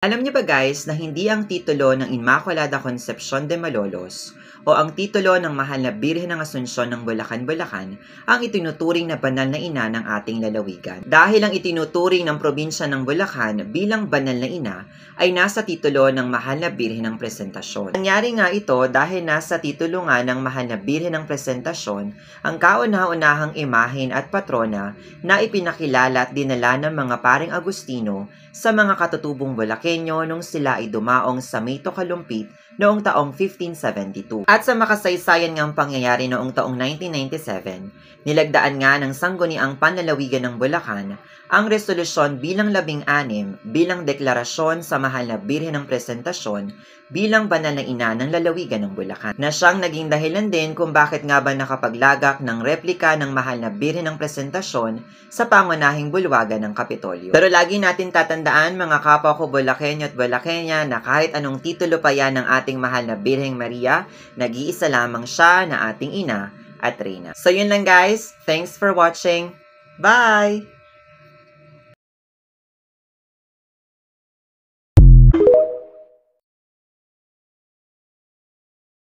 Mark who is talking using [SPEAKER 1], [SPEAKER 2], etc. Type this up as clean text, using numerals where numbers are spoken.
[SPEAKER 1] Alam niyo ba guys na hindi ang titulo ng Inmaculada Concepcion de Malolos o ang titulo ng Mahal na Birhen ng Asunsyon ng Bulacan, Bulacan ang itinuturing na banal na ina ng ating lalawigan. Dahil ang itinuturing ng probinsya ng Bulacan bilang banal na ina ay nasa titulo ng Mahal na Birhen ng Presentasyon. Nangyari nga ito dahil nasa titulo nga ng Mahal na Birhen ng Presentasyon ang kauna-unahang imahen at patrona na ipinakilala at dinala ng mga paring Agustino sa mga katutubong Bulakenyo nung sila ay dumaong sa Mayto Kalumpit noong taong 1572. At sa makasaysayan ngang pangyayari noong taong 1997, nilagdaan nga ng Sangguniang Panlalawigan ng Bulacan ang resolusyon bilang 16 bilang deklarasyon sa Mahal na Birhen ng Presentasyon bilang banal na ina ng lalawigan ng Bulacan, na siyang naging dahilan din kung bakit nga ba nakapaglagak ng replika ng Mahal na Birhen ng Presentasyon sa pangunahing bulwagan ng Kapitolyo. Pero lagi natin tatandaan mga kapwa ko Bulakenyo at Bulacenia na kahit anong titulo pa yan ng ating Mahal na Birheng Maria, nag-iisa lamang siya na ating ina at reyna. So yun lang guys, thanks for watching, bye!